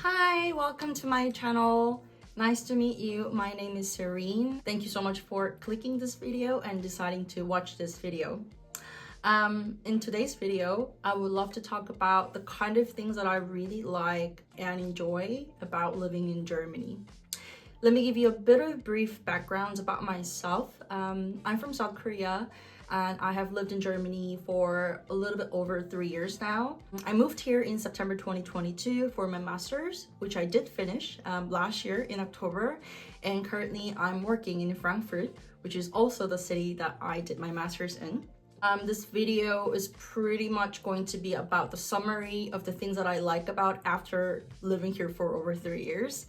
Hi, welcome to my channel. Nice to meet you. My name is Serene. Thank you so much for clicking this video and deciding to watch this video. In today's video, I would love to talk about the kind of things that I really like and enjoy about living in Germany. Let me give you a bit of brief background about myself. I'm from South Korea and I have lived in Germany for a little bit over 3 years now. I moved here in September 2022 for my master's, which I did finish last year in October. And currently I'm working in Frankfurt, which is also the city that I did my master's in. This video is pretty much going to be about the summary of the things that I like about after living here for over 3 years.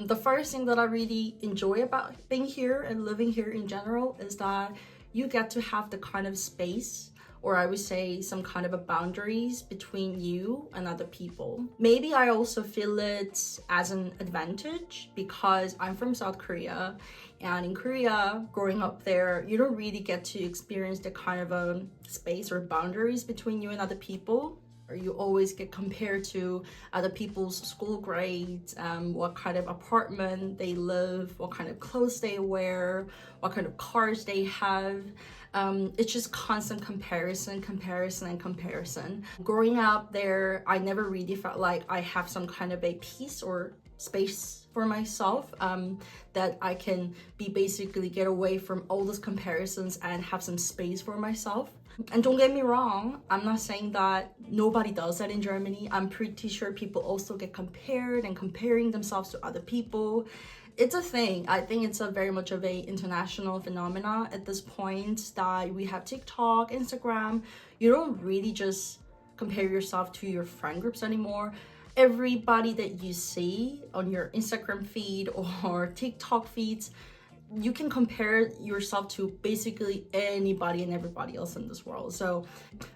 The first thing that I really enjoy about being here and living here in general is that you get to have the kind of space, or I would say some kind of a boundaries between you and other people. Maybe I also feel it as an advantage because I'm from South Korea, and in Korea, growing up there, you don't really get to experience the kind of a space or boundaries between you and other people. Or you always get compared to other people's school grades, what kind of apartment they live, what kind of clothes they wear, what kind of cars they have. It's just constant comparison. Growing up there, I never really felt like I have some kind of a peace or space for myself, that I can be basically get away from all those comparisons and have some space for myself. And don't get me wrong, I'm not saying that nobody does that in Germany. I'm pretty sure people also get compared and comparing themselves to other people. It's a thing. I think it's a very much of a international phenomena at this point that we have TikTok, Instagram. You don't really just compare yourself to your friend groups anymore. Everybody that you see on your Instagram feed or TikTok feeds, you can compare yourself to basically anybody and everybody else in this world. So,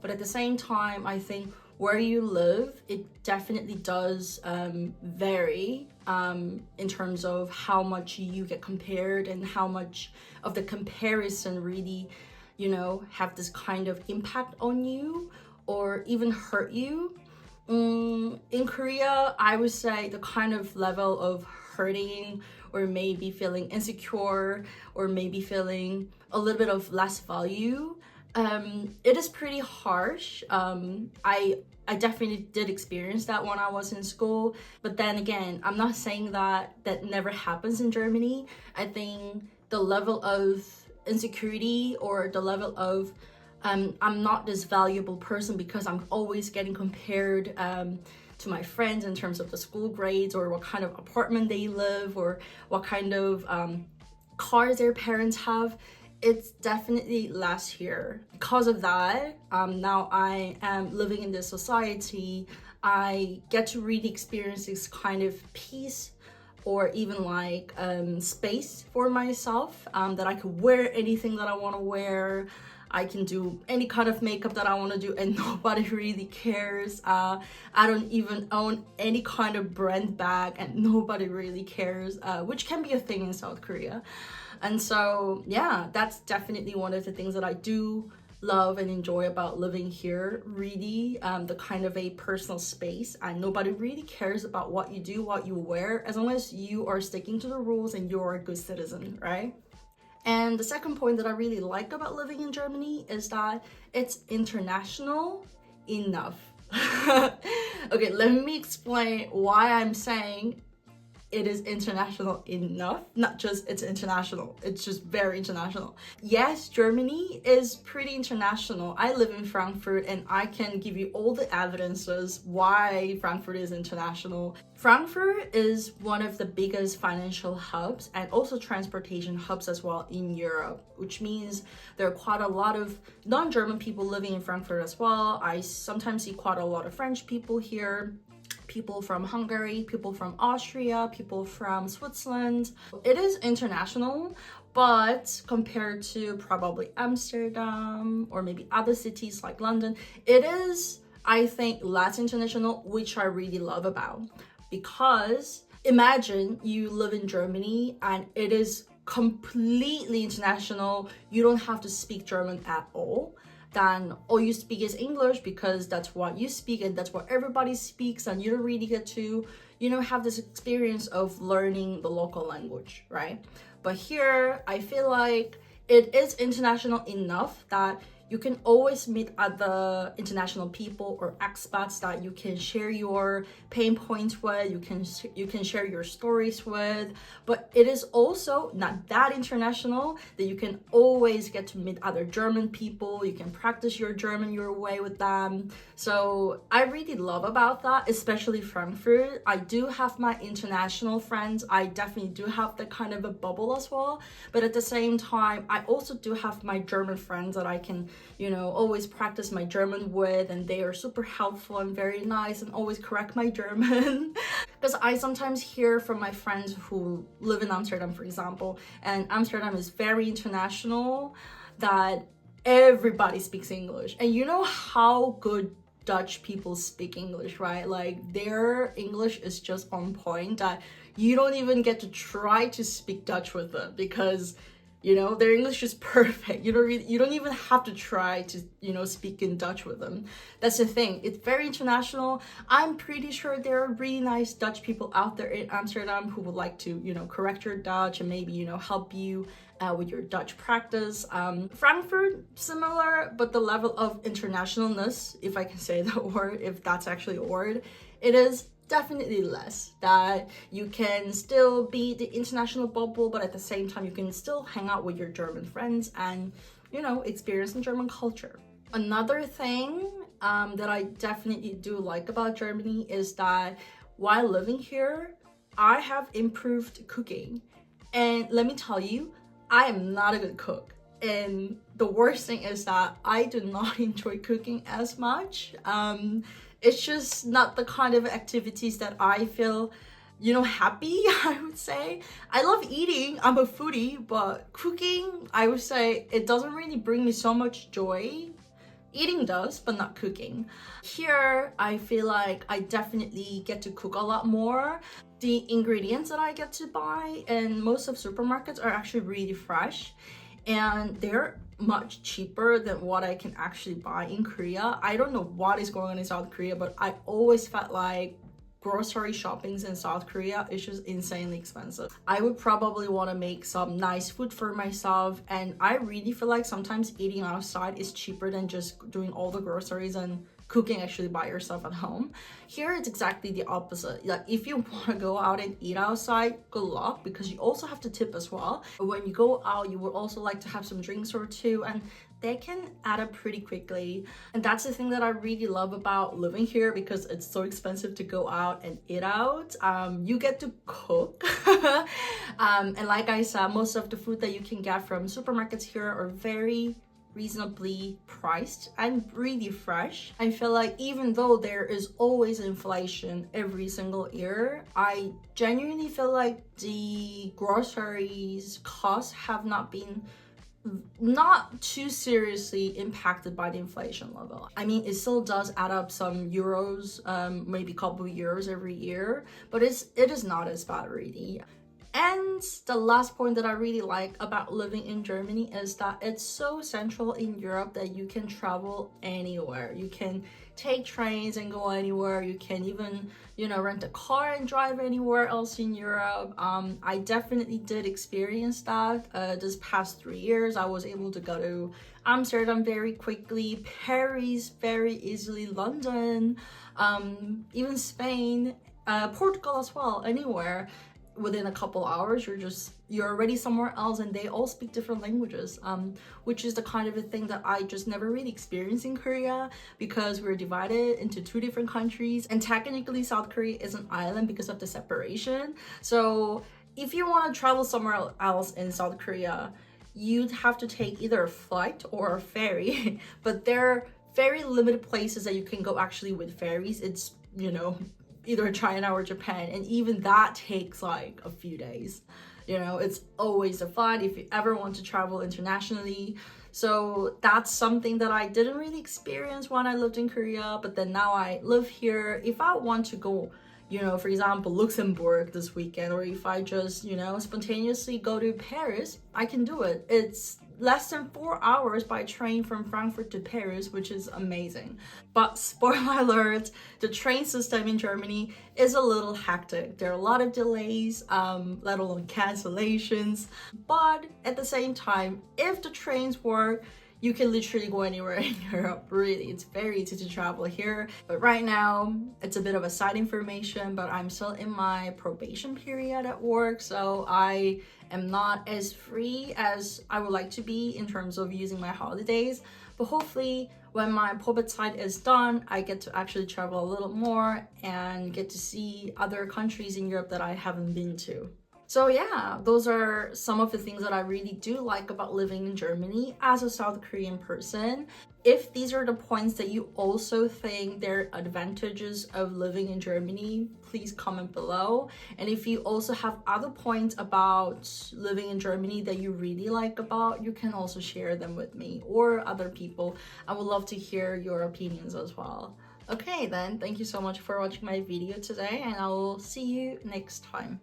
but at the same time, I think where you live, it definitely does vary in terms of how much you get compared and how much of the comparison really, have this kind of impact on you or even hurt you. In Korea, I would say the kind of level of hurting or maybe feeling insecure or maybe feeling a little bit of less value, it is pretty harsh. I definitely did experience that when I was in school, but then again, I'm not saying that never happens in Germany. I think the level of insecurity or the level of I'm not this valuable person because I'm always getting compared to my friends in terms of the school grades or what kind of apartment they live or what kind of cars their parents have. It's definitely less here. Because of that, now I am living in this society, I get to really experience this kind of peace or even like space for myself, that I could wear anything that I want to wear. I can do any kind of makeup that I want to do and nobody really cares. I don't even own any kind of brand bag and nobody really cares, which can be a thing in South Korea. And so, yeah, that's definitely one of the things that I do love and enjoy about living here. Really, the kind of a personal space, and nobody really cares about what you do, what you wear, as long as you are sticking to the rules and you're a good citizen, right? And the second point that I really like about living in Germany is that it's international enough. Okay, let me explain why I'm saying it is international enough. Not just it's international, it's just very international. Yes, Germany is pretty international. I live in Frankfurt and I can give you all the evidences why Frankfurt is international. Frankfurt is one of the biggest financial hubs and also transportation hubs as well in Europe, which means there are quite a lot of non-German people living in Frankfurt as well. I sometimes see quite a lot of French people here, people from Hungary, people from Austria, people from Switzerland. It is international, but compared to probably Amsterdam or maybe other cities like London, it is, I think, less international, which I really love about. Because imagine you live in Germany and it is completely international. You don't have to speak German at all. then all you speak is English because that's what you speak and that's what everybody speaks, and you don't really get to, have this experience of learning the local language, right? But here, I feel like it is international enough that you can always meet other international people or expats that you can share your pain points with, you can share your stories with. But it is also not that international that you can always get to meet other German people, you can practice your German your way with them. So I really love about that, especially Frankfurt. I do have my international friends, I definitely do have that kind of a bubble as well, but at the same time I also do have my German friends that I can always practice my German with, and they are super helpful and very nice and always correct my German. Because I sometimes hear from my friends who live in Amsterdam, for example, and Amsterdam is very international, that everybody speaks English. And you know how good Dutch people speak English, right? Like their English is just on point that you don't even get to try to speak Dutch with them because their English is perfect. You don't even have to try to, speak in Dutch with them. That's the thing. It's very international. I'm pretty sure there are really nice Dutch people out there in Amsterdam who would like to, correct your Dutch and maybe, help you with your Dutch practice. Frankfurt, similar, but the level of internationalness, if I can say that word, if that's actually a word, it is definitely less. That you can still be the international bubble, but at the same time you can still hang out with your German friends and experience the German culture. Another thing that I definitely do like about Germany is that while living here I have improved cooking, and let me tell you, I am not a good cook. And the worst thing is that I do not enjoy cooking as much. It's just not the kind of activities that I feel, happy, I would say. I love eating, I'm a foodie, but cooking, I would say it doesn't really bring me so much joy. Eating does, but not cooking. Here, I feel like I definitely get to cook a lot more. The ingredients that I get to buy in most of supermarkets are actually really fresh, and they're much cheaper than what I can actually buy in Korea. I don't know what is going on in South Korea, but I always felt like grocery shoppings in South Korea is just insanely expensive. I would probably want to make some nice food for myself, and I really feel like sometimes eating outside is cheaper than just doing all the groceries and cooking actually by yourself at home. Here it's exactly the opposite. Like if you want to go out and eat outside, good luck, because you also have to tip as well. When you go out, you would also like to have some drinks or two, and they can add up pretty quickly. And that's the thing that I really love about living here, because it's so expensive to go out and eat out. You get to cook. And like I said, most of the food that you can get from supermarkets here are very reasonably priced and really fresh. I feel like even though there is always inflation every single year, I genuinely feel like the groceries costs have not been too seriously impacted by the inflation level. I mean, it still does add up some euros, maybe a couple of euros every year, but it is not as bad really. And the last point that I really like about living in Germany is that it's so central in Europe that you can travel anywhere. You can take trains and go anywhere. You can even, rent a car and drive anywhere else in Europe. I definitely did experience that this past 3 years. I was able to go to Amsterdam very quickly, Paris very easily, London, even Spain, Portugal as well, anywhere. Within a couple hours you're already somewhere else, and they all speak different languages, which is the kind of a thing that I just never really experienced in Korea, because we're divided into 2 different countries, and technically South Korea is an island because of the separation. So if you want to travel somewhere else in South Korea, you'd have to take either a flight or a ferry. But there are very limited places that you can go actually with ferries. It's either China or Japan, and even that takes like a few days. It's always a fun if you ever want to travel internationally. So that's something that I didn't really experience when I lived in Korea, but then now I live here. If I want to go, for example, Luxembourg this weekend, or if I just, spontaneously go to Paris, I can do it. It's less than 4 hours by train from Frankfurt to Paris, which is amazing. But spoiler alert, the train system in Germany is a little hectic. There are a lot of delays, let alone cancellations. But at the same time, if the trains work, you can literally go anywhere in Europe, really. It's very easy to travel here. But right now, it's a bit of a side information, but I'm still in my probation period at work, so I am not as free as I would like to be in terms of using my holidays. But hopefully, when my Probezeit is done, I get to actually travel a little more and get to see other countries in Europe that I haven't been to. So yeah, those are some of the things that I really do like about living in Germany as a South Korean person. If these are the points that you also think there are advantages of living in Germany, please comment below. And if you also have other points about living in Germany that you really like about, you can also share them with me or other people. I would love to hear your opinions as well. Okay then, thank you so much for watching my video today, and I will see you next time.